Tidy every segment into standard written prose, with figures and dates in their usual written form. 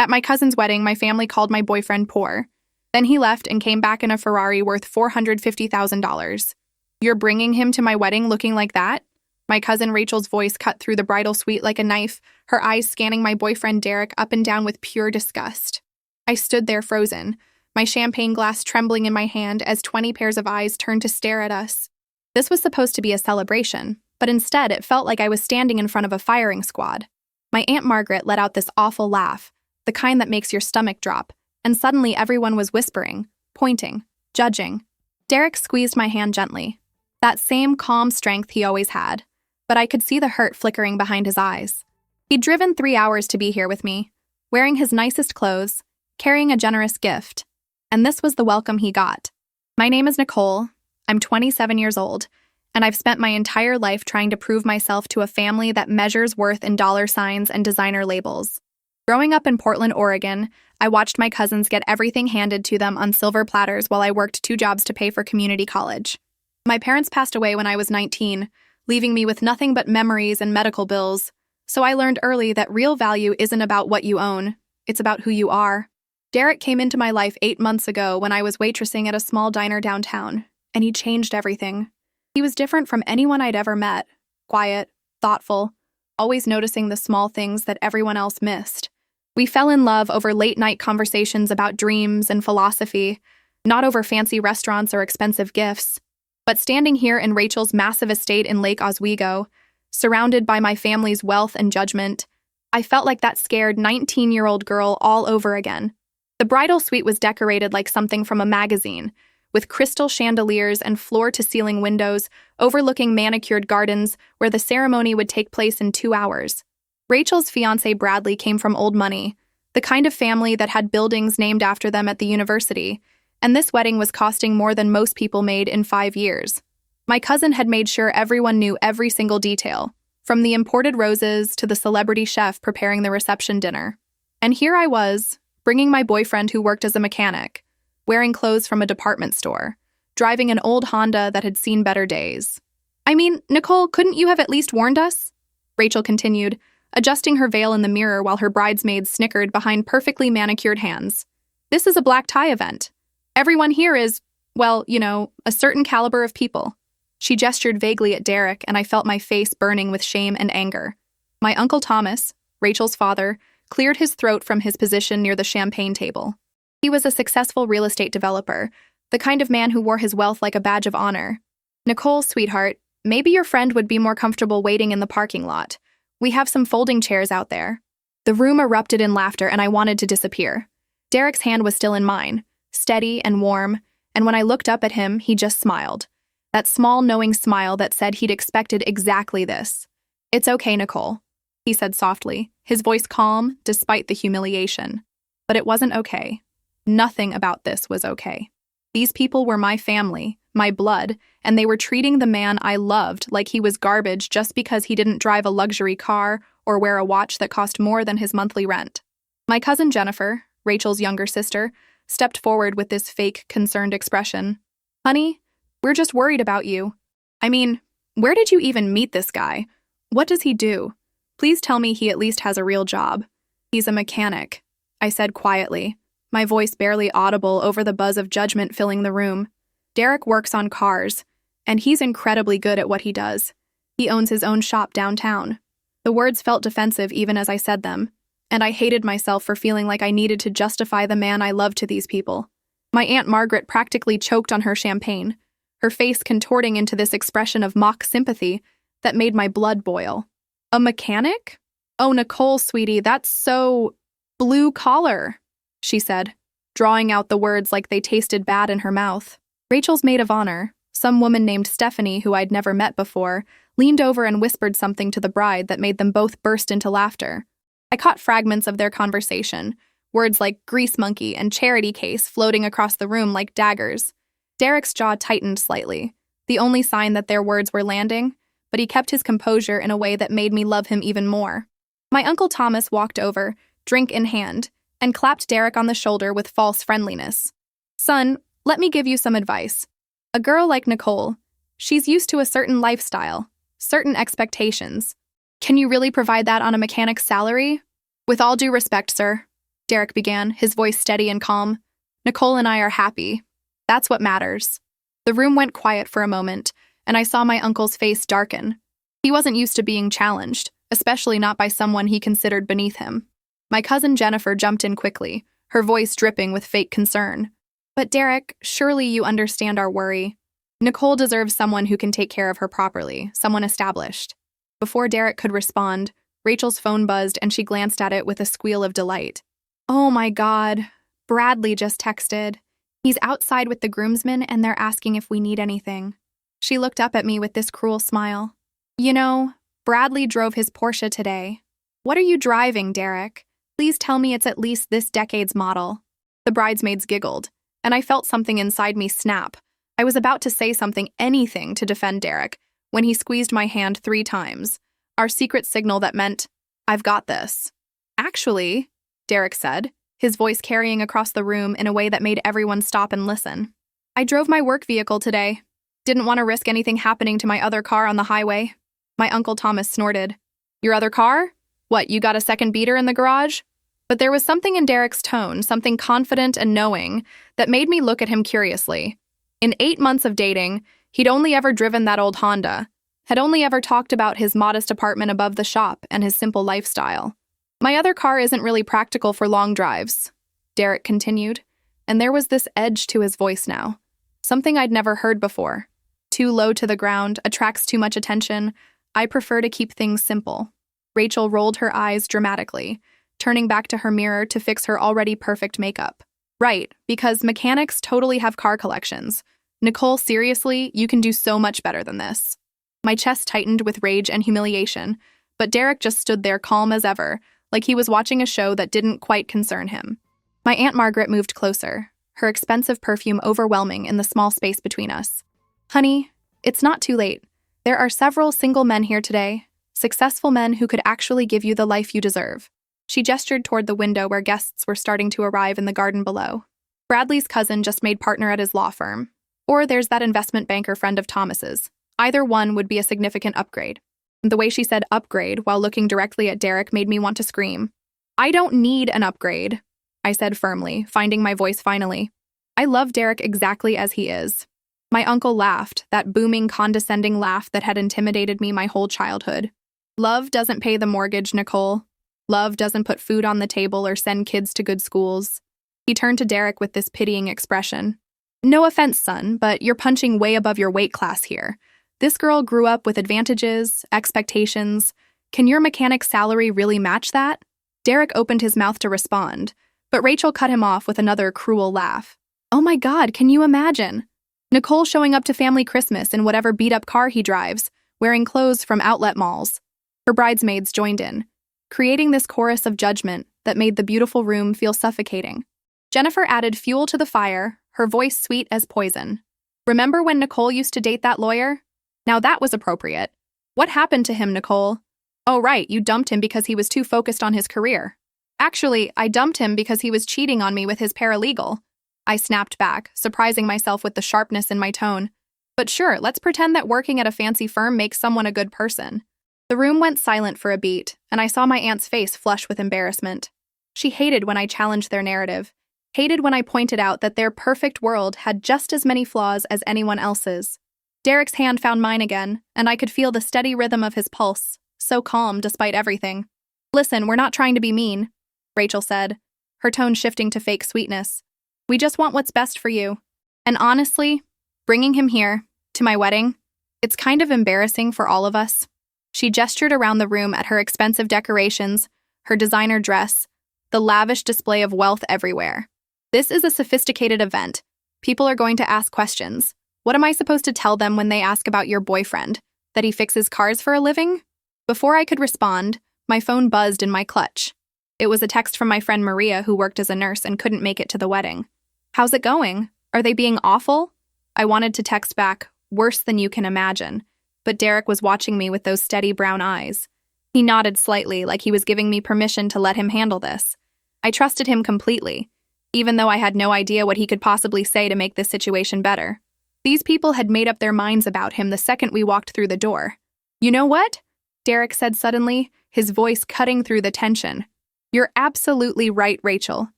At my cousin's wedding, my family called my boyfriend poor. Then he left and came back in a Ferrari worth $450,000. You're bringing him to my wedding looking like that? My cousin Rachel's voice cut through the bridal suite like a knife, her eyes scanning my boyfriend Derek up and down with pure disgust. I stood there frozen, my champagne glass trembling in my hand as 20 pairs of eyes turned to stare at us. This was supposed to be a celebration, but instead it felt like I was standing in front of a firing squad. My Aunt Margaret let out this awful laugh, the kind that makes your stomach drop, and suddenly everyone was whispering, pointing, judging. Derek squeezed my hand gently. That same calm strength he always had, but I could see the hurt flickering behind his eyes. He'd driven 3 hours to be here with me, wearing his nicest clothes, carrying a generous gift. And this was the welcome he got. My name is Nicole. I'm 27 years old, and I've spent my entire life trying to prove myself to a family that measures worth in dollar signs and designer labels. Growing up in Portland, Oregon, I watched my cousins get everything handed to them on silver platters while I worked 2 jobs to pay for community college. My parents passed away when I was 19, leaving me with nothing but memories and medical bills, so I learned early that real value isn't about what you own, it's about who you are. Derek came into my life 8 months ago when I was waitressing at a small diner downtown, and he changed everything. He was different from anyone I'd ever met, quiet, thoughtful, always noticing the small things that everyone else missed. We fell in love over late-night conversations about dreams and philosophy, not over fancy restaurants or expensive gifts. But standing here in Rachel's massive estate in Lake Oswego, surrounded by my family's wealth and judgment, I felt like that scared 19-year-old girl all over again. The bridal suite was decorated like something from a magazine, with crystal chandeliers and floor-to-ceiling windows overlooking manicured gardens where the ceremony would take place in 2 hours. Rachel's fiancé Bradley came from old money, the kind of family that had buildings named after them at the university, and this wedding was costing more than most people made in 5 years. My cousin had made sure everyone knew every single detail, from the imported roses to the celebrity chef preparing the reception dinner. And here I was, bringing my boyfriend who worked as a mechanic, wearing clothes from a department store, driving an old Honda that had seen better days. I mean, Nicole, couldn't you have at least warned us? Rachel continued, adjusting her veil in the mirror while her bridesmaids snickered behind perfectly manicured hands. This is a black tie event. Everyone here is, well, a certain caliber of people. She gestured vaguely at Derek, and I felt my face burning with shame and anger. My Uncle Thomas, Rachel's father, cleared his throat from his position near the champagne table. He was a successful real estate developer, the kind of man who wore his wealth like a badge of honor. Nicole, sweetheart, maybe your friend would be more comfortable waiting in the parking lot. We have some folding chairs out there. The room erupted in laughter, and I wanted to disappear. Derek's hand was still in mine, steady and warm, and when I looked up at him, he just smiled. That small, knowing smile that said he'd expected exactly this. It's okay, Nicole, he said softly, his voice calm despite the humiliation. But it wasn't okay. Nothing about this was okay. These people were my family, my blood, and they were treating the man I loved like he was garbage just because he didn't drive a luxury car or wear a watch that cost more than his monthly rent. My cousin Jennifer, Rachel's younger sister, stepped forward with this fake, concerned expression. Honey, we're just worried about you. I mean, where did you even meet this guy? What does he do? Please tell me he at least has a real job. He's a mechanic, I said quietly, my voice barely audible over the buzz of judgment filling the room. Derek works on cars, and he's incredibly good at what he does. He owns his own shop downtown. The words felt defensive even as I said them, and I hated myself for feeling like I needed to justify the man I loved to these people. My Aunt Margaret practically choked on her champagne, her face contorting into this expression of mock sympathy that made my blood boil. A mechanic? Oh, Nicole, sweetie, that's so blue collar, she said, drawing out the words like they tasted bad in her mouth. Rachel's maid of honor, some woman named Stephanie who I'd never met before, leaned over and whispered something to the bride that made them both burst into laughter. I caught fragments of their conversation, words like grease monkey and charity case floating across the room like daggers. Derek's jaw tightened slightly, the only sign that their words were landing, but he kept his composure in a way that made me love him even more. My Uncle Thomas walked over, drink in hand, and clapped Derek on the shoulder with false friendliness. Son, let me give you some advice. A girl like Nicole, she's used to a certain lifestyle, certain expectations. Can you really provide that on a mechanic's salary? With all due respect, sir, Derek began, his voice steady and calm. "Nicole and I are happy. That's what matters." The room went quiet for a moment, and I saw my uncle's face darken. He wasn't used to being challenged, especially not by someone he considered beneath him. My cousin Jennifer jumped in quickly, her voice dripping with fake concern. "But Derek, surely you understand our worry. Nicole deserves someone who can take care of her properly, someone established." Before Derek could respond, Rachel's phone buzzed and she glanced at it with a squeal of delight. "Oh my God, Bradley just texted. He's outside with the groomsmen and they're asking if we need anything." She looked up at me with this cruel smile. "You know, Bradley drove his Porsche today." "What are you driving, Derek? Please tell me it's at least this decade's model." The bridesmaids giggled, and I felt something inside me snap. I was about to say anything to defend Derek, when he squeezed my hand 3 times, our secret signal that meant, "I've got this." "Actually," Derek said, his voice carrying across the room in a way that made everyone stop and listen, "I drove my work vehicle today. Didn't want to risk anything happening to my other car on the highway." My Uncle Thomas snorted. "Your other car? What, you got a second beater in the garage?" But there was something in Derek's tone, something confident and knowing, that made me look at him curiously. In 8 months of dating, he'd only ever driven that old Honda, had only ever talked about his modest apartment above the shop and his simple lifestyle. "My other car isn't really practical for long drives," Derek continued, and there was this edge to his voice now, something I'd never heard before. "Too low to the ground, attracts too much attention. I prefer to keep things simple." Rachel rolled her eyes dramatically, turning back to her mirror to fix her already perfect makeup. "Right, because mechanics totally have car collections. Nicole, seriously, you can do so much better than this." My chest tightened with rage and humiliation, but Derek just stood there calm as ever, like he was watching a show that didn't quite concern him. My Aunt Margaret moved closer, her expensive perfume overwhelming in the small space between us. "Honey, it's not too late. There are several single men here today, successful men who could actually give you the life you deserve." She gestured toward the window where guests were starting to arrive in the garden below. "Bradley's cousin just made partner at his law firm. Or there's that investment banker friend of Thomas's. Either one would be a significant upgrade." The way she said upgrade while looking directly at Derek made me want to scream. "I don't need an upgrade," I said firmly, finding my voice finally. "I love Derek exactly as he is." My uncle laughed, that booming, condescending laugh that had intimidated me my whole childhood. "Love doesn't pay the mortgage, Nicole. Love doesn't put food on the table or send kids to good schools." He turned to Derek with this pitying expression. "No offense, son, but you're punching way above your weight class here. This girl grew up with advantages, expectations. Can your mechanic's salary really match that?" Derek opened his mouth to respond, but Rachel cut him off with another cruel laugh. "Oh my God, can you imagine? Nicole showing up to family Christmas in whatever beat-up car he drives, wearing clothes from outlet malls." Her bridesmaids joined in, creating this chorus of judgment that made the beautiful room feel suffocating. Jennifer added fuel to the fire, her voice sweet as poison. "Remember when Nicole used to date that lawyer? Now that was appropriate. What happened to him, Nicole?" "Oh right, you dumped him because he was too focused on his career." "Actually, I dumped him because he was cheating on me with his paralegal." I snapped back, surprising myself with the sharpness in my tone. "But sure, let's pretend that working at a fancy firm makes someone a good person." The room went silent for a beat, and I saw my aunt's face flush with embarrassment. She hated when I challenged their narrative, hated when I pointed out that their perfect world had just as many flaws as anyone else's. Derek's hand found mine again, and I could feel the steady rhythm of his pulse, so calm despite everything. "Listen, we're not trying to be mean," Rachel said, her tone shifting to fake sweetness. "We just want what's best for you. And honestly, bringing him here, to my wedding, it's kind of embarrassing for all of us." She gestured around the room at her expensive decorations, her designer dress, the lavish display of wealth everywhere. "This is a sophisticated event. People are going to ask questions. What am I supposed to tell them when they ask about your boyfriend? That he fixes cars for a living?" Before I could respond, my phone buzzed in my clutch. It was a text from my friend Maria, who worked as a nurse and couldn't make it to the wedding. "How's it going? Are they being awful?" I wanted to text back, "Worse than you can imagine," but Derek was watching me with those steady brown eyes. He nodded slightly, like he was giving me permission to let him handle this. I trusted him completely, even though I had no idea what he could possibly say to make this situation better. These people had made up their minds about him the second we walked through the door. "You know what?" Derek said suddenly, his voice cutting through the tension. You're absolutely right, Rachel.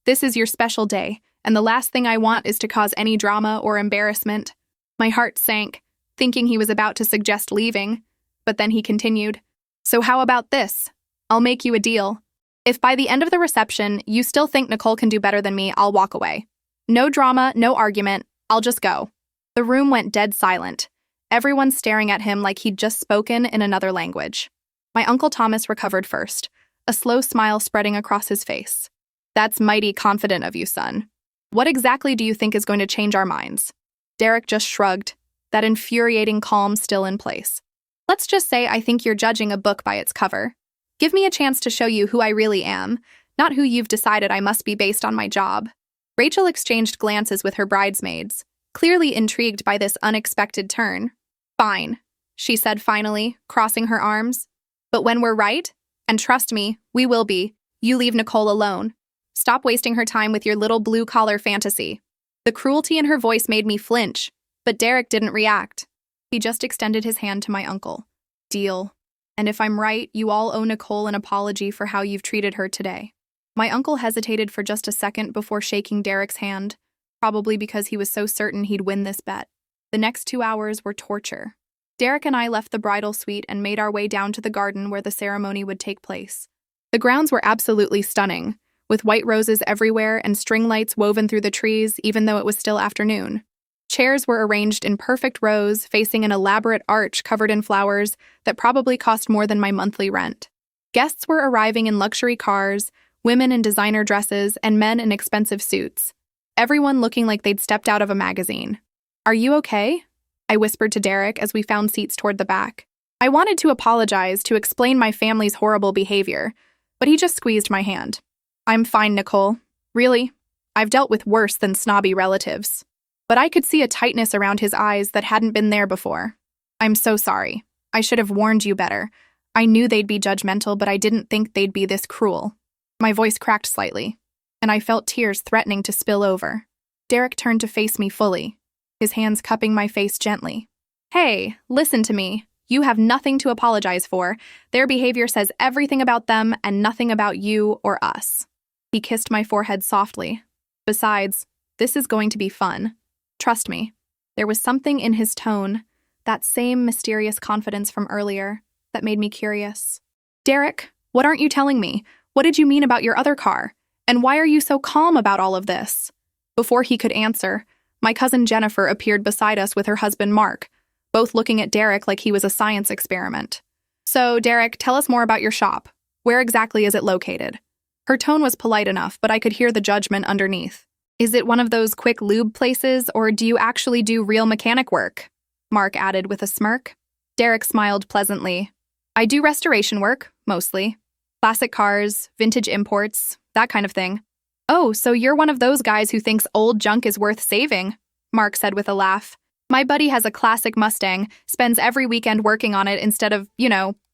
This is your special day, and the last thing I want is to cause any drama or embarrassment. My heart sank, thinking he was about to suggest leaving, but then he continued. So how about this? I'll make you a deal. If by the end of the reception you still think Nicole can do better than me, I'll walk away. No drama, no argument, I'll just go. The room went dead silent, everyone staring at him like he'd just spoken in another language. My Uncle Thomas recovered first, a slow smile spreading across his face. That's mighty confident of you, son. What exactly do you think is going to change our minds? Derek just shrugged, that infuriating calm still in place. Let's just say I think you're judging a book by its cover. Give me a chance to show you who I really am, not who you've decided I must be based on my job. Rachel exchanged glances with her bridesmaids, clearly intrigued by this unexpected turn. Fine, she said finally, crossing her arms. But when we're right, and trust me, we will be, you leave Nicole alone. Stop wasting her time with your little blue-collar fantasy. The cruelty in her voice made me flinch, but Derek didn't react. He just extended his hand to my uncle. Deal. And if I'm right, you all owe Nicole an apology for how you've treated her today. My uncle hesitated for just a second before shaking Derek's hand, probably because he was so certain he'd win this bet. The next 2 hours were torture. Derek and I left the bridal suite and made our way down to the garden where the ceremony would take place. The grounds were absolutely stunning, with white roses everywhere and string lights woven through the trees even though it was still afternoon. Chairs were arranged in perfect rows, facing an elaborate arch covered in flowers that probably cost more than my monthly rent. Guests were arriving in luxury cars, women in designer dresses, and men in expensive suits. Everyone looking like they'd stepped out of a magazine. Are you okay? I whispered to Derek as we found seats toward the back. I wanted to apologize, to explain my family's horrible behavior, but he just squeezed my hand. I'm fine, Nicole. Really, I've dealt with worse than snobby relatives. But I could see a tightness around his eyes that hadn't been there before. I'm so sorry. I should have warned you better. I knew they'd be judgmental, but I didn't think they'd be this cruel. My voice cracked slightly, and I felt tears threatening to spill over. Derek turned to face me fully, his hands cupping my face gently. Hey, listen to me. You have nothing to apologize for. Their behavior says everything about them and nothing about you or us. He kissed my forehead softly. Besides, this is going to be fun. Trust me. There was something in his tone, that same mysterious confidence from earlier, that made me curious. Derek, what aren't you telling me? What did you mean about your other car? And why are you so calm about all of this? Before he could answer, my cousin Jennifer appeared beside us with her husband Mark, both looking at Derek like he was a science experiment. So, Derek, tell us more about your shop. Where exactly is it located? Her tone was polite enough, but I could hear the judgment underneath. Is it one of those quick lube places, or do you actually do real mechanic work? Mark added with a smirk. Derek smiled pleasantly. I do restoration work, mostly. Classic cars, vintage imports, that kind of thing. Oh, so you're one of those guys who thinks old junk is worth saving, Mark said with a laugh. My buddy has a classic Mustang, spends every weekend working on it instead of,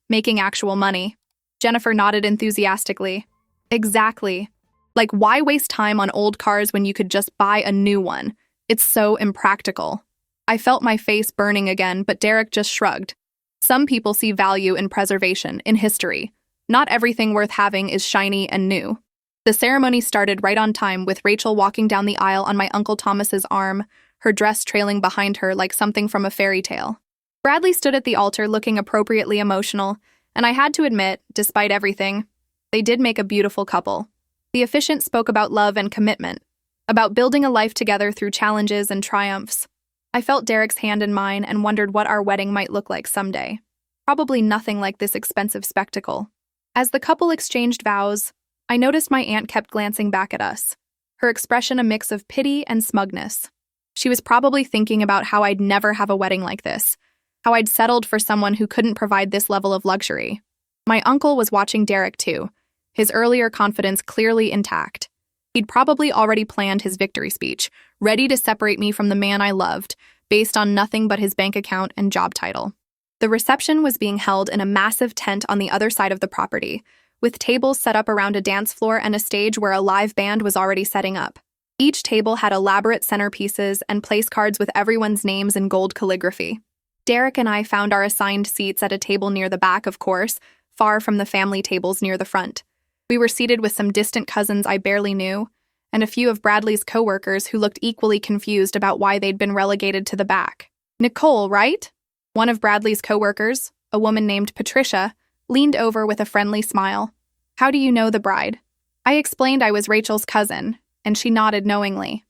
making actual money. Jennifer nodded enthusiastically. Exactly. Like, why waste time on old cars when you could just buy a new one? It's so impractical. I felt my face burning again, but Derek just shrugged. Some people see value in preservation, in history. Not everything worth having is shiny and new. The ceremony started right on time, with Rachel walking down the aisle on my Uncle Thomas's arm, her dress trailing behind her like something from a fairy tale. Bradley stood at the altar looking appropriately emotional, and I had to admit, despite everything, they did make a beautiful couple. The officiant spoke about love and commitment, about building a life together through challenges and triumphs. I felt Derek's hand in mine and wondered what our wedding might look like someday. Probably nothing like this expensive spectacle. As the couple exchanged vows, I noticed my aunt kept glancing back at us, her expression a mix of pity and smugness. She was probably thinking about how I'd never have a wedding like this, how I'd settled for someone who couldn't provide this level of luxury. My uncle was watching Derek too, his earlier confidence clearly intact. He'd probably already planned his victory speech, ready to separate me from the man I loved, based on nothing but his bank account and job title. The reception was being held in a massive tent on the other side of the property, with tables set up around a dance floor and a stage where a live band was already setting up. Each table had elaborate centerpieces and place cards with everyone's names in gold calligraphy. Derek and I found our assigned seats at a table near the back, of course, far from the family tables near the front. We were seated with some distant cousins I barely knew, and a few of Bradley's coworkers who looked equally confused about why they'd been relegated to the back. Nicole, right? One of Bradley's coworkers, a woman named Patricia, leaned over with a friendly smile. How do you know the bride? I explained I was Rachel's cousin, and she nodded knowingly.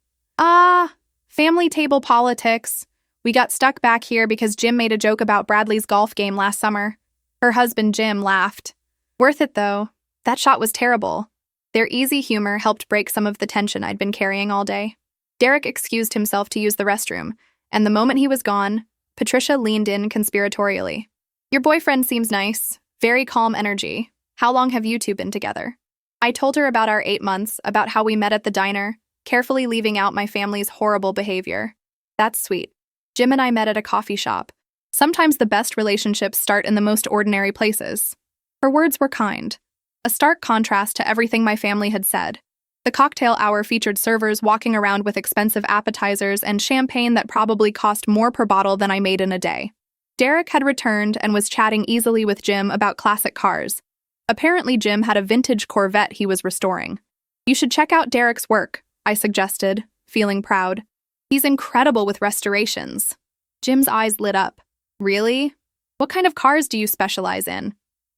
Family table politics. We got stuck back here because Jim made a joke about Bradley's golf game last summer. Her husband, Jim, laughed. Worth it, though. That shot was terrible. Their easy humor helped break some of the tension I'd been carrying all day. Derek excused himself to use the restroom, and the moment he was gone, Patricia leaned in conspiratorially. Your boyfriend seems nice. Very calm energy. How long have you two been together? I told her about our 8 months, about how we met at the diner, carefully leaving out my family's horrible behavior. That's sweet. Jim and I met at a coffee shop. Sometimes the best relationships start in the most ordinary places. Her words were kind, a stark contrast to everything my family had said. The cocktail hour featured servers walking around with expensive appetizers and champagne that probably cost more per bottle than I made in a day. Derek had returned and was chatting easily with Jim about classic cars. Apparently, Jim had a vintage Corvette he was restoring. You should check out Derek's work, I suggested, feeling proud. He's incredible with restorations. Jim's eyes lit up. Really? What kind of cars do you specialize in?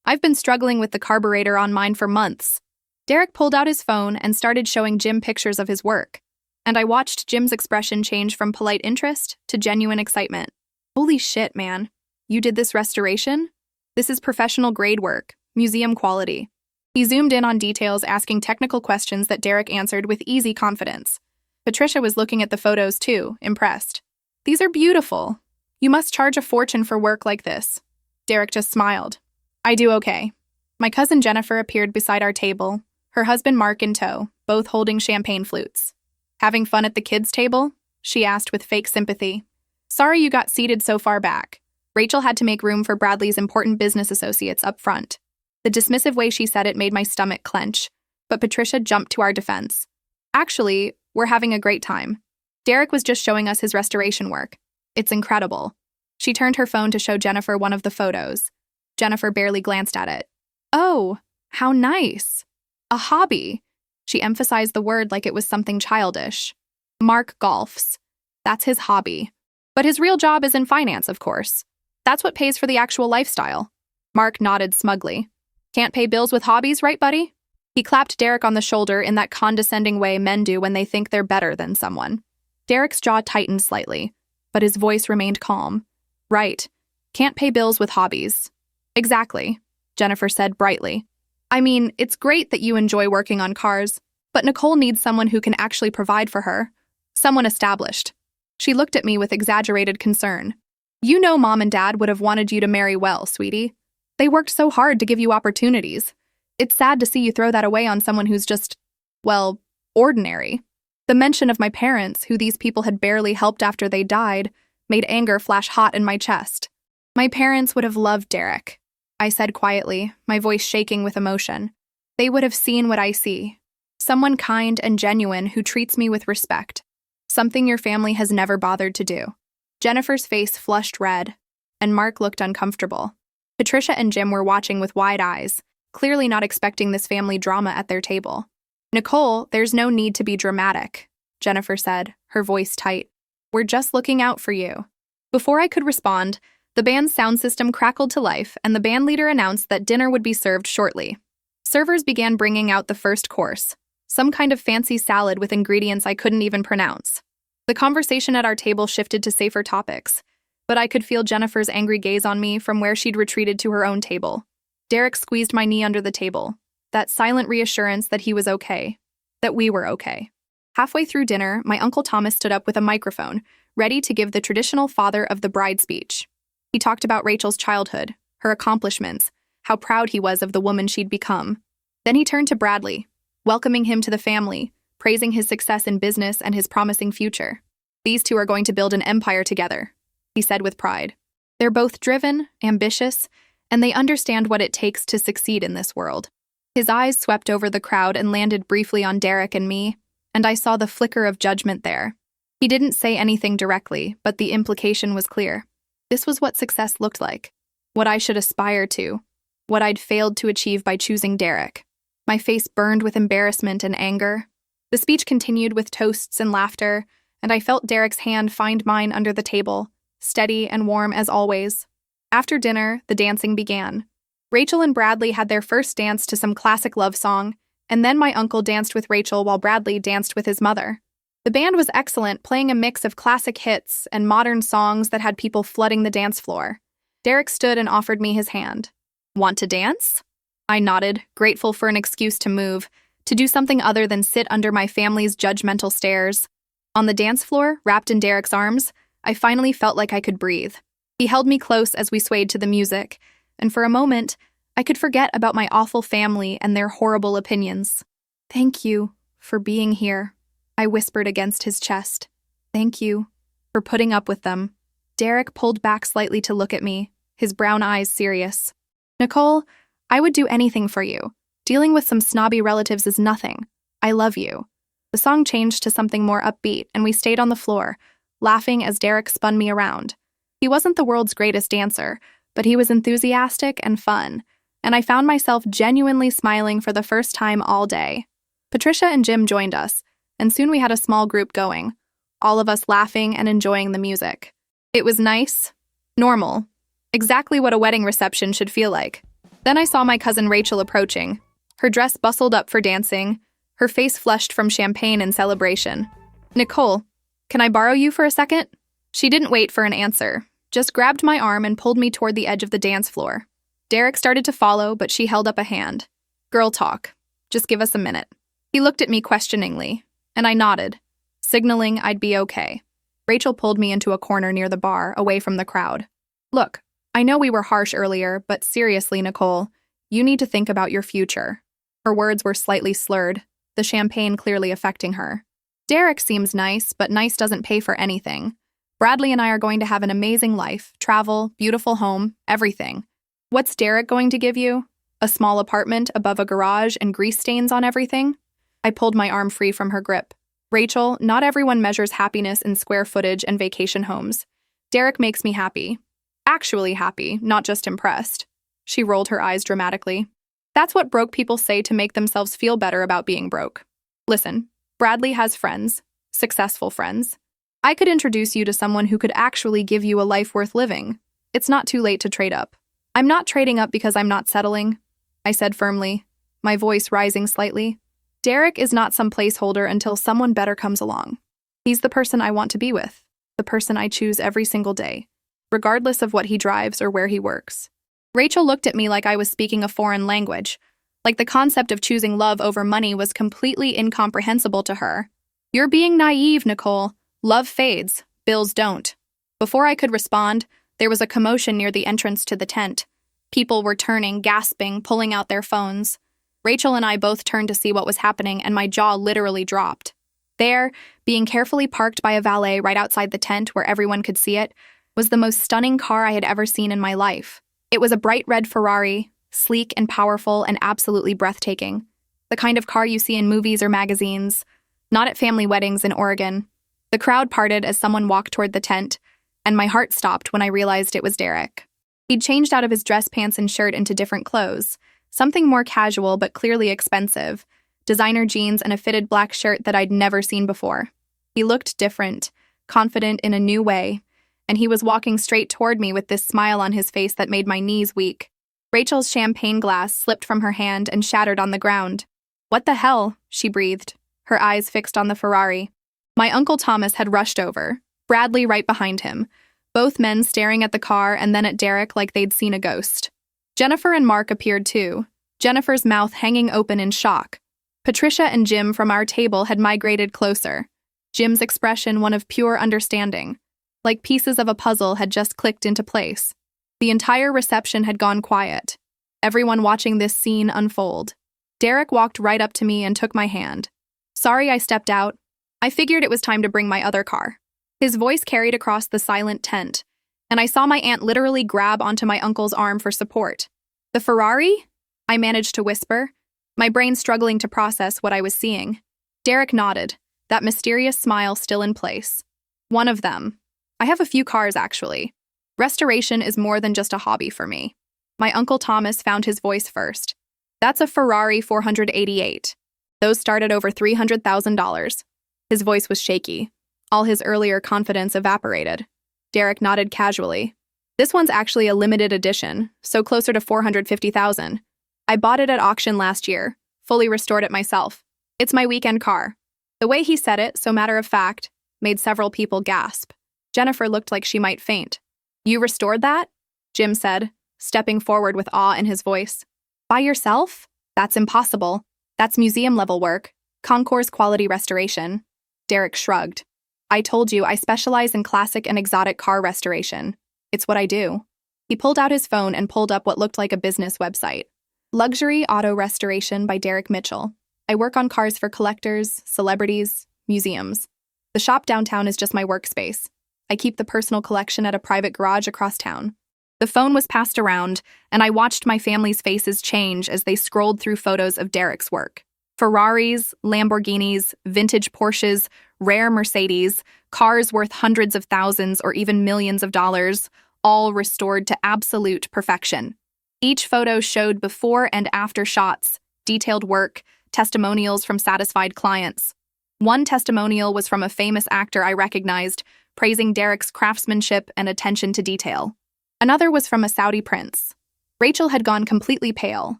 I've been struggling with the carburetor on mine for months. Derek pulled out his phone and started showing Jim pictures of his work, and I watched Jim's expression change from polite interest to genuine excitement. Holy shit, man. You did this restoration? This is professional grade work, museum quality. He zoomed in on details, asking technical questions that Derek answered with easy confidence. Patricia was looking at the photos too, impressed. These are beautiful. You must charge a fortune for work like this. Derek just smiled. I do okay. My cousin Jennifer appeared beside our table, her husband Mark in tow, both holding champagne flutes. Having fun at the kids' table? She asked with fake sympathy. Sorry you got seated so far back. Rachel had to make room for Bradley's important business associates up front. The dismissive way she said it made my stomach clench, but Patricia jumped to our defense. Actually, we're having a great time. Derek was just showing us his restoration work. It's incredible. She turned her phone to show Jennifer one of the photos. Jennifer barely glanced at it. Oh, how nice. A hobby. She emphasized the word like it was something childish. Mark golfs. That's his hobby. But his real job is in finance, of course. That's what pays for the actual lifestyle. Mark nodded smugly. Can't pay bills with hobbies, right, buddy? He clapped Derek on the shoulder in that condescending way men do when they think they're better than someone. Derek's jaw tightened slightly, but his voice remained calm. Right. Can't pay bills with hobbies. Exactly, Jennifer said brightly. I mean, it's great that you enjoy working on cars, but Nicole needs someone who can actually provide for her. Someone established. She looked at me with exaggerated concern. You know Mom and Dad would have wanted you to marry well, sweetie. They worked so hard to give you opportunities. It's sad to see you throw that away on someone who's just, well, ordinary. The mention of my parents, who these people had barely helped after they died, made anger flash hot in my chest. My parents would have loved Derek, I said quietly, my voice shaking with emotion. They would have seen what I see. Someone kind and genuine who treats me with respect. Something your family has never bothered to do. Jennifer's face flushed red, and Mark looked uncomfortable. Patricia and Jim were watching with wide eyes, clearly not expecting this family drama at their table. Nicole, there's no need to be dramatic, Jennifer said, her voice tight. We're just looking out for you. Before I could respond, the band's sound system crackled to life, and the band leader announced that dinner would be served shortly. Servers began bringing out the first course, some kind of fancy salad with ingredients I couldn't even pronounce. The conversation at our table shifted to safer topics, but I could feel Jennifer's angry gaze on me from where she'd retreated to her own table. Derek squeezed my knee under the table, that silent reassurance that he was okay, that we were okay. Halfway through dinner, my Uncle Thomas stood up with a microphone, ready to give the traditional father of the bride speech. He talked about Rachel's childhood, her accomplishments, how proud he was of the woman she'd become. Then he turned to Bradley, welcoming him to the family, praising his success in business and his promising future. These two are going to build an empire together, he said with pride. They're both driven, ambitious, and they understand what it takes to succeed in this world. His eyes swept over the crowd and landed briefly on Derek and me, and I saw the flicker of judgment there. He didn't say anything directly, but the implication was clear. This was what success looked like, what I should aspire to, what I'd failed to achieve by choosing Derek. My face burned with embarrassment and anger. The speech continued with toasts and laughter, and I felt Derek's hand find mine under the table, steady and warm as always. After dinner, the dancing began. Rachel and Bradley had their first dance to some classic love song, and then my uncle danced with Rachel while Bradley danced with his mother. The band was excellent, playing a mix of classic hits and modern songs that had people flooding the dance floor. Derek stood and offered me his hand. "Want to dance?" I nodded, grateful for an excuse to move, to do something other than sit under my family's judgmental stares. On the dance floor, wrapped in Derek's arms, I finally felt like I could breathe. He held me close as we swayed to the music, and for a moment, I could forget about my awful family and their horrible opinions. "Thank you for being here," I whispered against his chest. "Thank you for putting up with them." Derek pulled back slightly to look at me, his brown eyes serious. "Nicole, I would do anything for you. Dealing with some snobby relatives is nothing. I love you." The song changed to something more upbeat, and we stayed on the floor, laughing as Derek spun me around. He wasn't the world's greatest dancer, but he was enthusiastic and fun, and I found myself genuinely smiling for the first time all day. Patricia and Jim joined us, and soon we had a small group going, all of us laughing and enjoying the music. It was nice, normal, exactly what a wedding reception should feel like. Then I saw my cousin Rachel approaching. Her dress bustled up for dancing, her face flushed from champagne in celebration. "Nicole, can I borrow you for a second?" She didn't wait for an answer, just grabbed my arm and pulled me toward the edge of the dance floor. Derek started to follow, but she held up a hand. "Girl talk. Just give us a minute." He looked at me questioningly, and I nodded, signaling I'd be okay. Rachel pulled me into a corner near the bar, away from the crowd. "Look, I know we were harsh earlier, but seriously, Nicole, you need to think about your future." Her words were slightly slurred, the champagne clearly affecting her. "Derek seems nice, but nice doesn't pay for anything. Bradley and I are going to have an amazing life, travel, beautiful home, everything. What's Derek going to give you? A small apartment above a garage and grease stains on everything?" I pulled my arm free from her grip. "Rachel, not everyone measures happiness in square footage and vacation homes. Derek makes me happy. Actually happy, not just impressed." She rolled her eyes dramatically. "That's what broke people say to make themselves feel better about being broke. Listen, Bradley has friends, successful friends. I could introduce you to someone who could actually give you a life worth living. It's not too late to trade up." "I'm not trading up because I'm not settling," I said firmly, my voice rising slightly. "Derek is not some placeholder until someone better comes along. He's the person I want to be with, the person I choose every single day, regardless of what he drives or where he works." Rachel looked at me like I was speaking a foreign language, like the concept of choosing love over money was completely incomprehensible to her. "You're being naive, Nicole. Love fades, bills don't." Before I could respond, there was a commotion near the entrance to the tent. People were turning, gasping, pulling out their phones. Rachel and I both turned to see what was happening, and my jaw literally dropped. There, being carefully parked by a valet right outside the tent where everyone could see it, was the most stunning car I had ever seen in my life. It was a bright red Ferrari, sleek and powerful and absolutely breathtaking. The kind of car you see in movies or magazines, not at family weddings in Oregon. The crowd parted as someone walked toward the tent, and my heart stopped when I realized it was Derek. He'd changed out of his dress pants and shirt into different clothes, something more casual but clearly expensive, designer jeans and a fitted black shirt that I'd never seen before. He looked different, confident in a new way, and he was walking straight toward me with this smile on his face that made my knees weak. Rachel's champagne glass slipped from her hand and shattered on the ground. "What the hell?" she breathed, her eyes fixed on the Ferrari. My Uncle Thomas had rushed over, Bradley right behind him, both men staring at the car and then at Derek like they'd seen a ghost. Jennifer and Mark appeared too, Jennifer's mouth hanging open in shock. Patricia and Jim from our table had migrated closer, Jim's expression one of pure understanding, like pieces of a puzzle had just clicked into place. The entire reception had gone quiet, everyone watching this scene unfold. Derek walked right up to me and took my hand. "Sorry I stepped out. I figured it was time to bring my other car." His voice carried across the silent tent, and I saw my aunt literally grab onto my uncle's arm for support. "The Ferrari?" I managed to whisper, my brain struggling to process what I was seeing. Derek nodded, that mysterious smile still in place. "One of them. I have a few cars, actually. Restoration is more than just a hobby for me." My Uncle Thomas found his voice first. That's a Ferrari 488. Those start at over $300,000. His voice was shaky. All his earlier confidence evaporated. Derek nodded casually. This one's actually a limited edition, so closer to $450,000. I bought it at auction last year, fully restored it myself. It's my weekend car. The way he said it, so matter of fact, made several people gasp. Jennifer looked like she might faint. You restored that? Jim said, stepping forward with awe in his voice. By yourself? That's impossible. That's museum-level work. Concours quality restoration. Derek shrugged. I told you I specialize in classic and exotic car restoration. It's what I do. He pulled out his phone and pulled up what looked like a business website. Luxury Auto Restoration by Derek Mitchell. I work on cars for collectors, celebrities, museums. The shop downtown is just my workspace. I keep the personal collection at a private garage across town. The phone was passed around, and I watched my family's faces change as they scrolled through photos of Derek's work. Ferraris, Lamborghinis, vintage Porsches, rare Mercedes, cars worth hundreds of thousands or even millions of dollars, all restored to absolute perfection. Each photo showed before and after shots, detailed work, testimonials from satisfied clients. One testimonial was from a famous actor I recognized, praising Derek's craftsmanship and attention to detail. Another was from a Saudi prince. Rachel had gone completely pale,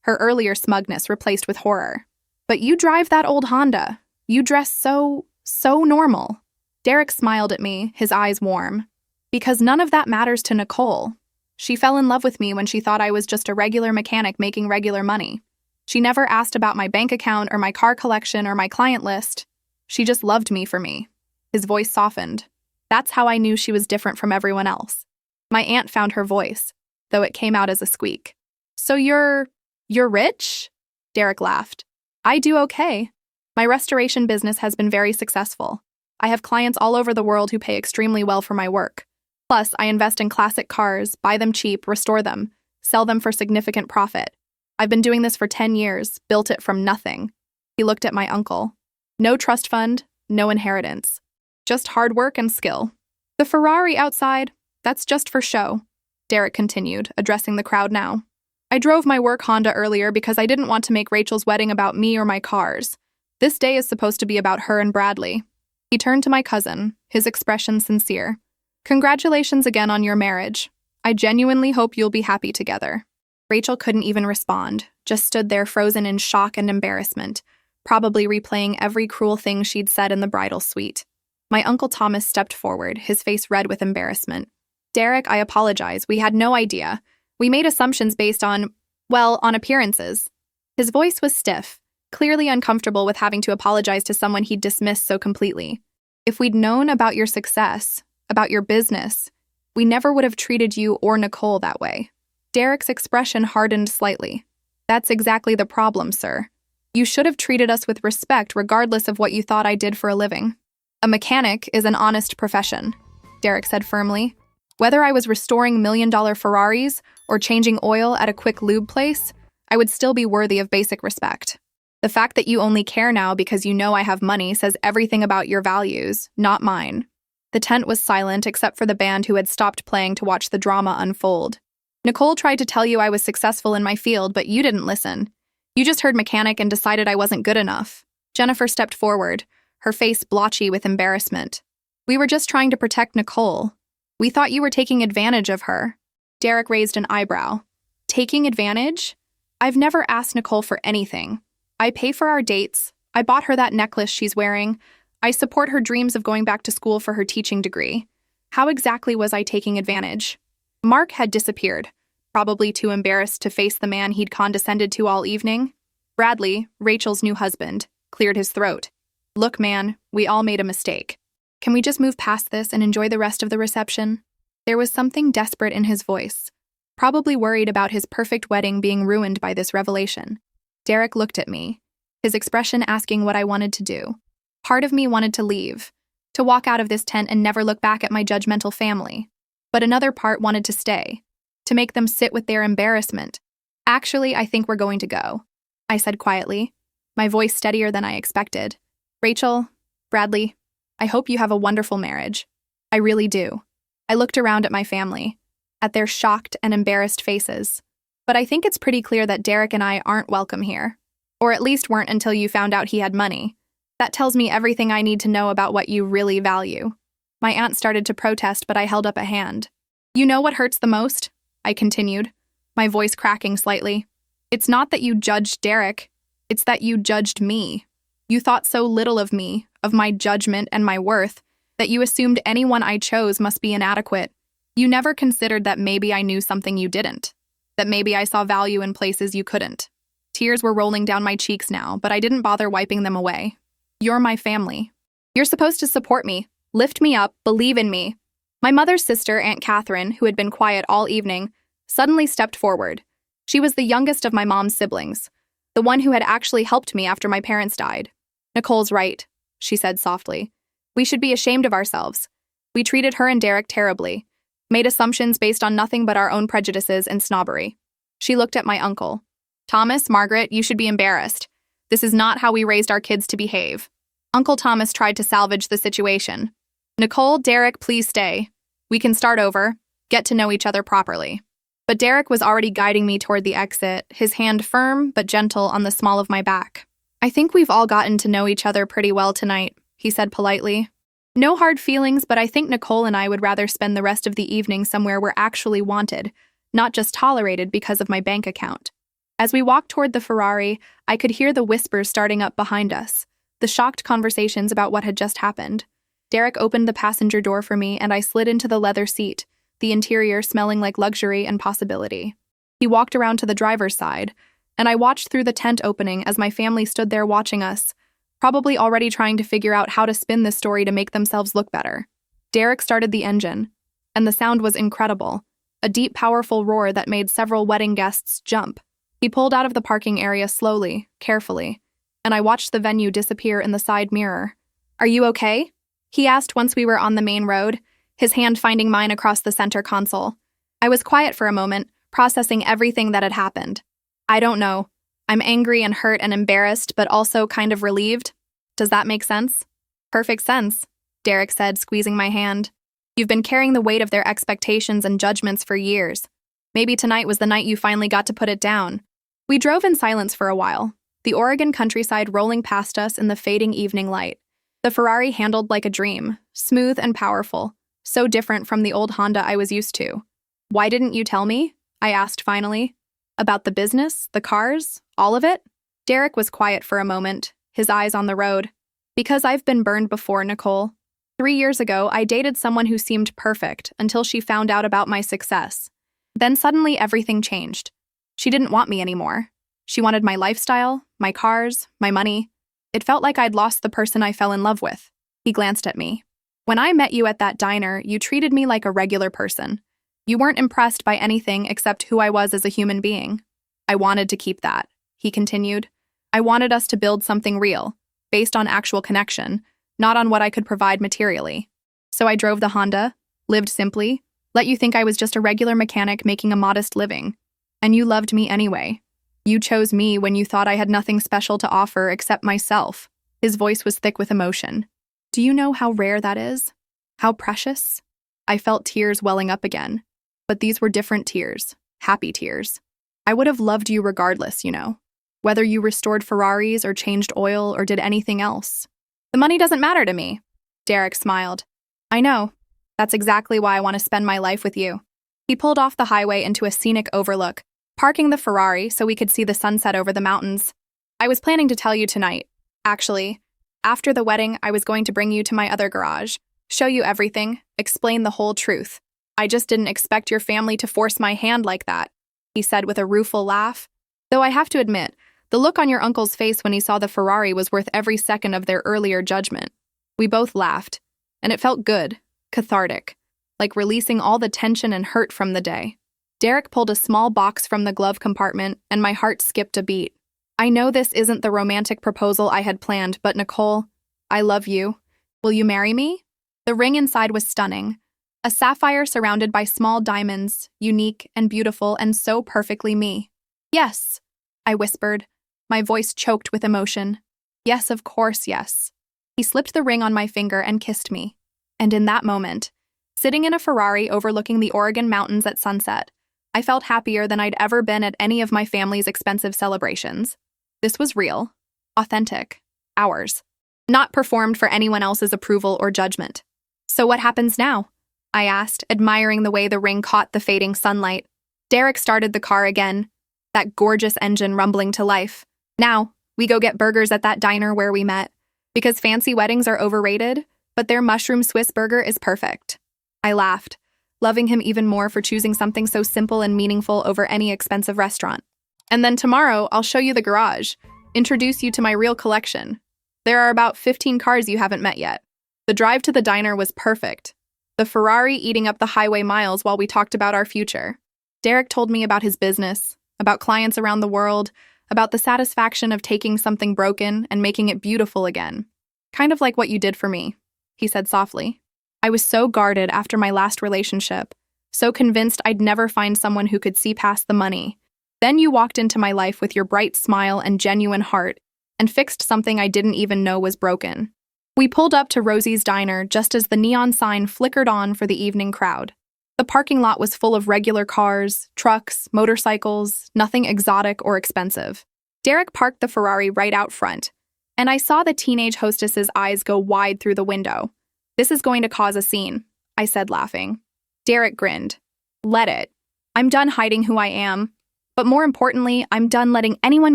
her earlier smugness replaced with horror. But you drive that old Honda. You dress so normal. Derek smiled at me, his eyes warm. Because none of that matters to Nicole. She fell in love with me when she thought I was just a regular mechanic making regular money. She never asked about my bank account or my car collection or my client list. She just loved me for me. His voice softened. That's how I knew she was different from everyone else. My aunt found her voice, though it came out as a squeak. So you're rich? Derek laughed. I do okay. My restoration business has been very successful. I have clients all over the world who pay extremely well for my work. Plus, I invest in classic cars, buy them cheap, restore them, sell them for significant profit. I've been doing this for 10 years, built it from nothing. He looked at my uncle. No trust fund, no inheritance. Just hard work and skill. The Ferrari outside, that's just for show, Derek continued, addressing the crowd now. I drove my work Honda earlier because I didn't want to make Rachel's wedding about me or my cars. This day is supposed to be about her and Bradley. He turned to my cousin, his expression sincere. Congratulations again on your marriage. I genuinely hope you'll be happy together. Rachel couldn't even respond, just stood there frozen in shock and embarrassment, probably replaying every cruel thing she'd said in the bridal suite. My Uncle Thomas stepped forward, his face red with embarrassment. Derek, I apologize. We had no idea. We made assumptions based on appearances. His voice was stiff, clearly uncomfortable with having to apologize to someone he'd dismissed so completely. If we'd known about your success, about your business, we never would have treated you or Nicole that way. Derek's expression hardened slightly. That's exactly the problem, sir. You should have treated us with respect regardless of what you thought I did for a living. A mechanic is an honest profession, Derek said firmly. Whether I was restoring million-dollar Ferraris or changing oil at a quick lube place, I would still be worthy of basic respect. The fact that you only care now because you know I have money says everything about your values, not mine. The tent was silent except for the band who had stopped playing to watch the drama unfold. Nicole tried to tell you I was successful in my field, but you didn't listen. You just heard mechanic and decided I wasn't good enough. Jennifer stepped forward, her face blotchy with embarrassment. We were just trying to protect Nicole. We thought you were taking advantage of her. Derek raised an eyebrow. Taking advantage? I've never asked Nicole for anything. I pay for our dates. I bought her that necklace she's wearing. I support her dreams of going back to school for her teaching degree. How exactly was I taking advantage? Mark had disappeared, probably too embarrassed to face the man he'd condescended to all evening. Bradley, Rachel's new husband, cleared his throat. Look, man, we all made a mistake. Can we just move past this and enjoy the rest of the reception? There was something desperate in his voice, probably worried about his perfect wedding being ruined by this revelation. Derek looked at me, his expression asking what I wanted to do. Part of me wanted to leave, to walk out of this tent and never look back at my judgmental family. But another part wanted to stay, to make them sit with their embarrassment. Actually, I think we're going to go, I said quietly, my voice steadier than I expected. Rachel, Bradley, I hope you have a wonderful marriage. I really do. I looked around at my family, at their shocked and embarrassed faces. But I think it's pretty clear that Derek and I aren't welcome here. Or at least weren't until you found out he had money. That tells me everything I need to know about what you really value. My aunt started to protest, but I held up a hand. You know what hurts the most? I continued, my voice cracking slightly. It's not that you judged Derek. It's that you judged me. You thought so little of me, of my judgment and my worth, that you assumed anyone I chose must be inadequate. You never considered that maybe I knew something you didn't. That maybe I saw value in places you couldn't. Tears were rolling down my cheeks now, but I didn't bother wiping them away. You're my family. You're supposed to support me, lift me up, believe in me. My mother's sister, Aunt Catherine, who had been quiet all evening, suddenly stepped forward. She was the youngest of my mom's siblings, the one who had actually helped me after my parents died. Nicole's right, she said softly. We should be ashamed of ourselves. We treated her and Derek terribly, made assumptions based on nothing but our own prejudices and snobbery. She looked at my uncle. Thomas, Margaret, you should be embarrassed. This is not how we raised our kids to behave. Uncle Thomas tried to salvage the situation. Nicole, Derek, please stay. We can start over, get to know each other properly. But Derek was already guiding me toward the exit, his hand firm but gentle on the small of my back. I think we've all gotten to know each other pretty well tonight, he said politely. No hard feelings, but I think Nicole and I would rather spend the rest of the evening somewhere we're actually wanted, not just tolerated because of my bank account. As we walked toward the Ferrari, I could hear the whispers starting up behind us, the shocked conversations about what had just happened. Derek opened the passenger door for me and I slid into the leather seat, the interior smelling like luxury and possibility. He walked around to the driver's side, and I watched through the tent opening as my family stood there watching us, probably already trying to figure out how to spin this story to make themselves look better. Derek started the engine, and the sound was incredible, a deep, powerful roar that made several wedding guests jump. He pulled out of the parking area slowly, carefully, and I watched the venue disappear in the side mirror. Are you okay? He asked once we were on the main road, his hand finding mine across the center console. I was quiet for a moment, processing everything that had happened. I don't know. I'm angry and hurt and embarrassed, but also kind of relieved. Does that make sense? Perfect sense, Derek said, squeezing my hand. You've been carrying the weight of their expectations and judgments for years. Maybe tonight was the night you finally got to put it down. We drove in silence for a while, the Oregon countryside rolling past us in the fading evening light. The Ferrari handled like a dream, smooth and powerful, so different from the old Honda I was used to. Why didn't you tell me? I asked finally. About the business, the cars, all of it? Derek was quiet for a moment, his eyes on the road. Because I've been burned before, Nicole. 3 years ago, I dated someone who seemed perfect until she found out about my success. Then suddenly everything changed. She didn't want me anymore. She wanted my lifestyle, my cars, my money. It felt like I'd lost the person I fell in love with. He glanced at me. When I met you at that diner, you treated me like a regular person. You weren't impressed by anything except who I was as a human being. I wanted to keep that, he continued. I wanted us to build something real, based on actual connection, not on what I could provide materially. So I drove the Honda, lived simply, let you think I was just a regular mechanic making a modest living. And you loved me anyway. You chose me when you thought I had nothing special to offer except myself. His voice was thick with emotion. Do you know how rare that is? How precious? I felt tears welling up again. But these were different tears, happy tears. I would have loved you regardless, you know. Whether you restored Ferraris or changed oil or did anything else. The money doesn't matter to me. Derek smiled. I know. That's exactly why I want to spend my life with you. He pulled off the highway into a scenic overlook, parking the Ferrari so we could see the sunset over the mountains. I was planning to tell you tonight. Actually, after the wedding, I was going to bring you to my other garage, show you everything, explain the whole truth. I just didn't expect your family to force my hand like that, he said with a rueful laugh. Though I have to admit, the look on your uncle's face when he saw the Ferrari was worth every second of their earlier judgment. We both laughed, and it felt good, cathartic, like releasing all the tension and hurt from the day. Derek pulled a small box from the glove compartment, and my heart skipped a beat. I know this isn't the romantic proposal I had planned, but Nicole, I love you. Will you marry me? The ring inside was stunning. A sapphire surrounded by small diamonds, unique and beautiful and so perfectly me. Yes, I whispered, my voice choked with emotion. Yes, of course, yes. He slipped the ring on my finger and kissed me. And in that moment, sitting in a Ferrari overlooking the Oregon mountains at sunset, I felt happier than I'd ever been at any of my family's expensive celebrations. This was real, authentic, ours, not performed for anyone else's approval or judgment. So what happens now? I asked, admiring the way the ring caught the fading sunlight. Derek started the car again, that gorgeous engine rumbling to life. Now, we go get burgers at that diner where we met, because fancy weddings are overrated, but their mushroom Swiss burger is perfect. I laughed, loving him even more for choosing something so simple and meaningful over any expensive restaurant. And then tomorrow, I'll show you the garage, introduce you to my real collection. There are about 15 cars you haven't met yet. The drive to the diner was perfect. The Ferrari eating up the highway miles while we talked about our future. Derek told me about his business, about clients around the world, about the satisfaction of taking something broken and making it beautiful again. Kind of like what you did for me, he said softly. I was so guarded after my last relationship, so convinced I'd never find someone who could see past the money. Then you walked into my life with your bright smile and genuine heart and fixed something I didn't even know was broken. We pulled up to Rosie's Diner just as the neon sign flickered on for the evening crowd. The parking lot was full of regular cars, trucks, motorcycles, nothing exotic or expensive. Derek parked the Ferrari right out front, and I saw the teenage hostess's eyes go wide through the window. This is going to cause a scene, I said, laughing. Derek grinned. Let it. I'm done hiding who I am, but more importantly, I'm done letting anyone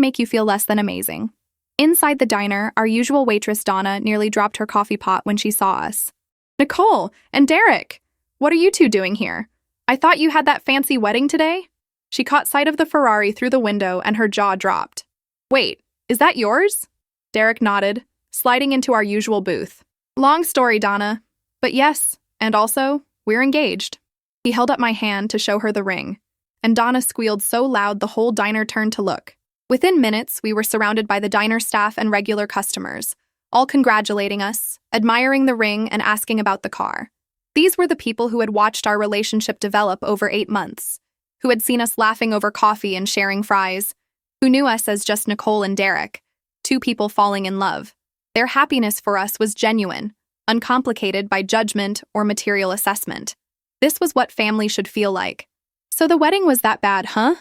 make you feel less than amazing. Inside the diner, our usual waitress Donna nearly dropped her coffee pot when she saw us. Nicole and Derek! What are you two doing here? I thought you had that fancy wedding today? She caught sight of the Ferrari through the window and her jaw dropped. Wait, is that yours? Derek nodded, sliding into our usual booth. Long story, Donna. But yes, and also, we're engaged. He held up my hand to show her the ring, and Donna squealed so loud the whole diner turned to look. Within minutes, we were surrounded by the diner staff and regular customers, all congratulating us, admiring the ring, and asking about the car. These were the people who had watched our relationship develop over 8 months, who had seen us laughing over coffee and sharing fries, who knew us as just Nicole and Derek, two people falling in love. Their happiness for us was genuine, uncomplicated by judgment or material assessment. This was what family should feel like. So the wedding was that bad, huh?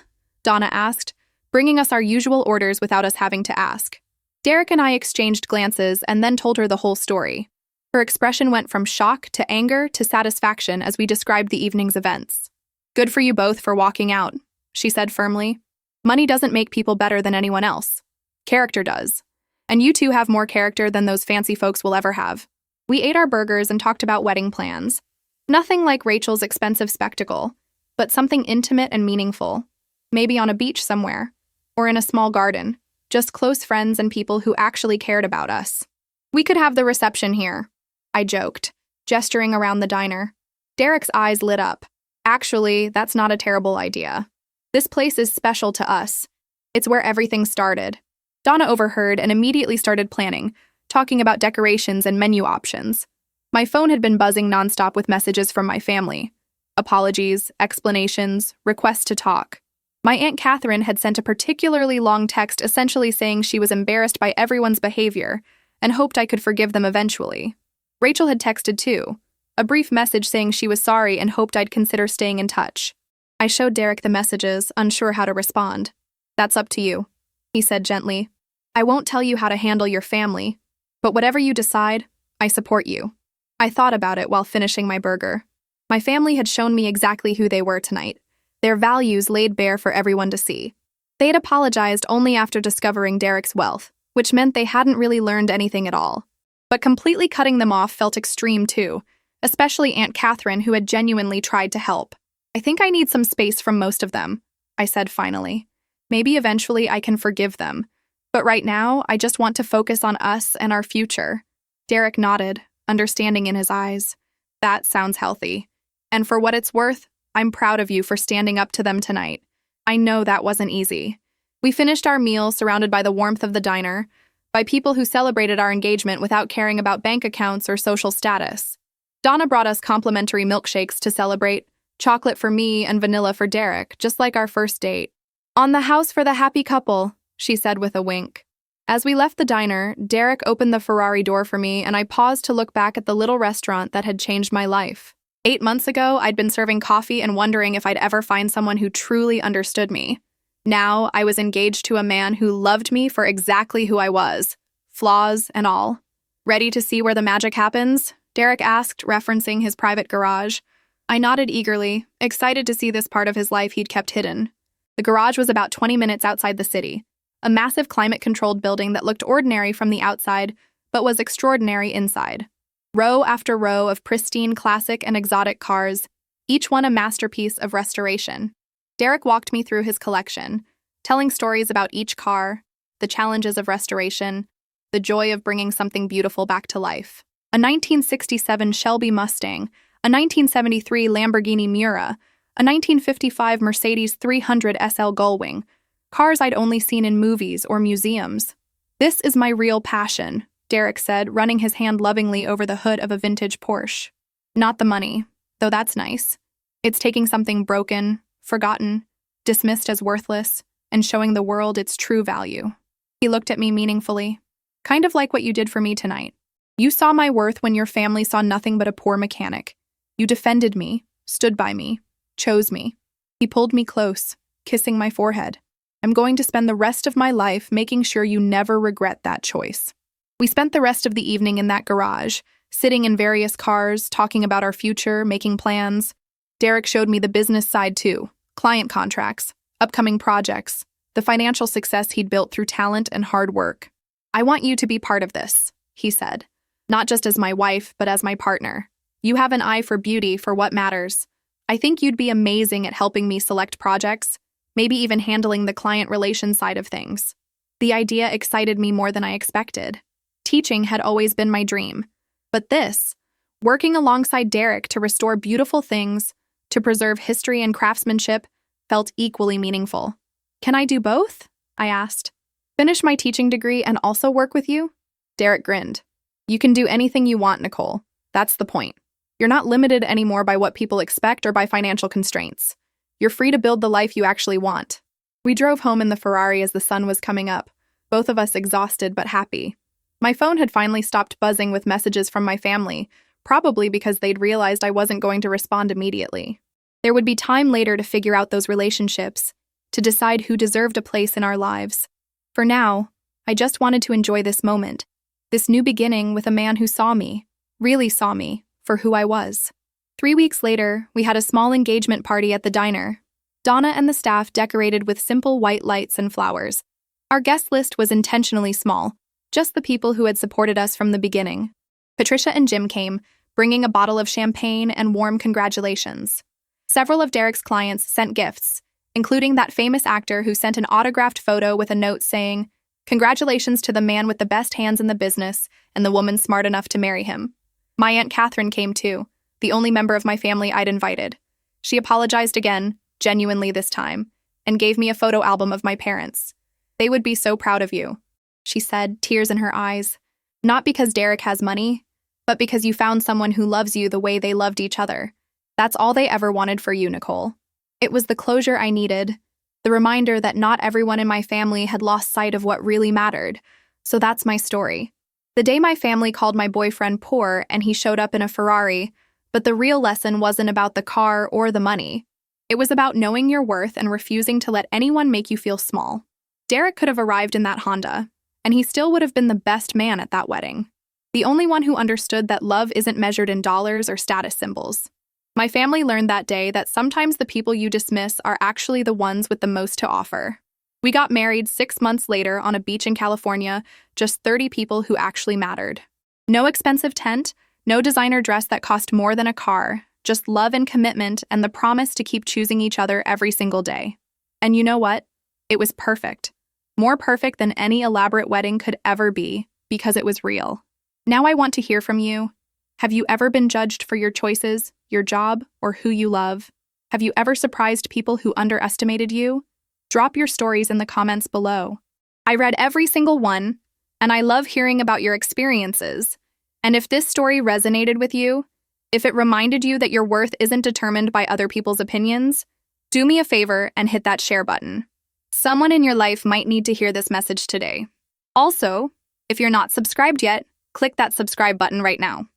Donna asked, bringing us our usual orders without us having to ask. Derek and I exchanged glances and then told her the whole story. Her expression went from shock to anger to satisfaction as we described the evening's events. Good for you both for walking out, she said firmly. Money doesn't make people better than anyone else. Character does. And you two have more character than those fancy folks will ever have. We ate our burgers and talked about wedding plans. Nothing like Rachel's expensive spectacle, but something intimate and meaningful. Maybe on a beach somewhere, or in a small garden, just close friends and people who actually cared about us. We could have the reception here, I joked, gesturing around the diner. Derek's eyes lit up. Actually, that's not a terrible idea. This place is special to us. It's where everything started. Donna overheard and immediately started planning, talking about decorations and menu options. My phone had been buzzing nonstop with messages from my family. Apologies, explanations, requests to talk. My Aunt Catherine had sent a particularly long text essentially saying she was embarrassed by everyone's behavior and hoped I could forgive them eventually. Rachel had texted too, a brief message saying she was sorry and hoped I'd consider staying in touch. I showed Derek the messages, unsure how to respond. That's up to you, he said gently. I won't tell you how to handle your family, but whatever you decide, I support you. I thought about it while finishing my burger. My family had shown me exactly who they were tonight, their values laid bare for everyone to see. They had apologized only after discovering Derek's wealth, which meant they hadn't really learned anything at all. But completely cutting them off felt extreme too, especially Aunt Catherine, who had genuinely tried to help. I think I need some space from most of them, I said finally. Maybe eventually I can forgive them, but right now I just want to focus on us and our future. Derek nodded, understanding in his eyes. That sounds healthy. And for what it's worth, I'm proud of you for standing up to them tonight. I know that wasn't easy. We finished our meal surrounded by the warmth of the diner, by people who celebrated our engagement without caring about bank accounts or social status. Donna brought us complimentary milkshakes to celebrate, chocolate for me and vanilla for Derek, just like our first date. On the house for the happy couple, she said with a wink. As we left the diner, Derek opened the Ferrari door for me and I paused to look back at the little restaurant that had changed my life. 8 months ago, I'd been serving coffee and wondering if I'd ever find someone who truly understood me. Now, I was engaged to a man who loved me for exactly who I was, flaws and all. "Ready to see where the magic happens?" Derek asked, referencing his private garage. I nodded eagerly, excited to see this part of his life he'd kept hidden. The garage was about 20 minutes outside the city, a massive climate-controlled building that looked ordinary from the outside, but was extraordinary inside. Row after row of pristine classic and exotic cars, each one a masterpiece of restoration. Derek walked me through his collection, telling stories about each car, the challenges of restoration, the joy of bringing something beautiful back to life. A 1967 Shelby Mustang, a 1973 Lamborghini Miura, a 1955 Mercedes 300 SL Gullwing, cars I'd only seen in movies or museums. "This is my real passion," Derek said, running his hand lovingly over the hood of a vintage Porsche. "Not the money, though that's nice. It's taking something broken, forgotten, dismissed as worthless, and showing the world its true value." He looked at me meaningfully. "Kind of like what you did for me tonight. You saw my worth when your family saw nothing but a poor mechanic. You defended me, stood by me, chose me." He pulled me close, kissing my forehead. "I'm going to spend the rest of my life making sure you never regret that choice." We spent the rest of the evening in that garage, sitting in various cars, talking about our future, making plans. Derek showed me the business side too, client contracts, upcoming projects, the financial success he'd built through talent and hard work. "I want you to be part of this," he said. "Not just as my wife, but as my partner. You have an eye for beauty, for what matters. I think you'd be amazing at helping me select projects, maybe even handling the client relations side of things." The idea excited me more than I expected. Teaching had always been my dream. But this, working alongside Derek to restore beautiful things, to preserve history and craftsmanship, felt equally meaningful. "Can I do both?" I asked. "Finish my teaching degree and also work with you?" Derek grinned. "You can do anything you want, Nicole. That's the point. You're not limited anymore by what people expect or by financial constraints. You're free to build the life you actually want." We drove home in the Ferrari as the sun was coming up, both of us exhausted but happy. My phone had finally stopped buzzing with messages from my family, probably because they'd realized I wasn't going to respond immediately. There would be time later to figure out those relationships, to decide who deserved a place in our lives. For now, I just wanted to enjoy this moment, this new beginning with a man who saw me, really saw me, for who I was. 3 weeks later, we had a small engagement party at the diner. Donna and the staff decorated with simple white lights and flowers. Our guest list was intentionally small, just the people who had supported us from the beginning. Patricia and Jim came, bringing a bottle of champagne and warm congratulations. Several of Derek's clients sent gifts, including that famous actor who sent an autographed photo with a note saying, "Congratulations to the man with the best hands in the business and the woman smart enough to marry him." My Aunt Catherine came too, the only member of my family I'd invited. She apologized again, genuinely this time, and gave me a photo album of my parents. "They would be so proud of you," she said, tears in her eyes. "Not because Derek has money, but because you found someone who loves you the way they loved each other. That's all they ever wanted for you, Nicole." It was the closure I needed, the reminder that not everyone in my family had lost sight of what really mattered. So that's my story. The day my family called my boyfriend poor and he showed up in a Ferrari, but the real lesson wasn't about the car or the money. It was about knowing your worth and refusing to let anyone make you feel small. Derek could have arrived in that Honda, and he still would have been the best man at that wedding. The only one who understood that love isn't measured in dollars or status symbols. My family learned that day that sometimes the people you dismiss are actually the ones with the most to offer. We got married 6 months later on a beach in California, just 30 people who actually mattered. No expensive tent, no designer dress that cost more than a car, just love and commitment and the promise to keep choosing each other every single day. And you know what? It was perfect. More perfect than any elaborate wedding could ever be, because it was real. Now I want to hear from you. Have you ever been judged for your choices, your job, or who you love? Have you ever surprised people who underestimated you? Drop your stories in the comments below. I read every single one, and I love hearing about your experiences. And if this story resonated with you, if it reminded you that your worth isn't determined by other people's opinions, do me a favor and hit that share button. Someone in your life might need to hear this message today. Also, if you're not subscribed yet, click that subscribe button right now.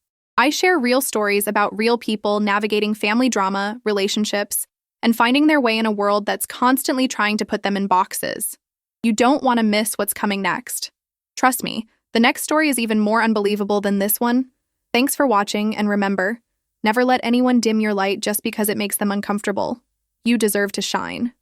I share real stories about real people navigating family drama, relationships, and finding their way in a world that's constantly trying to put them in boxes. You don't want to miss what's coming next. Trust me, the next story is even more unbelievable than this one. Thanks for watching, and remember, never let anyone dim your light just because it makes them uncomfortable. You deserve to shine.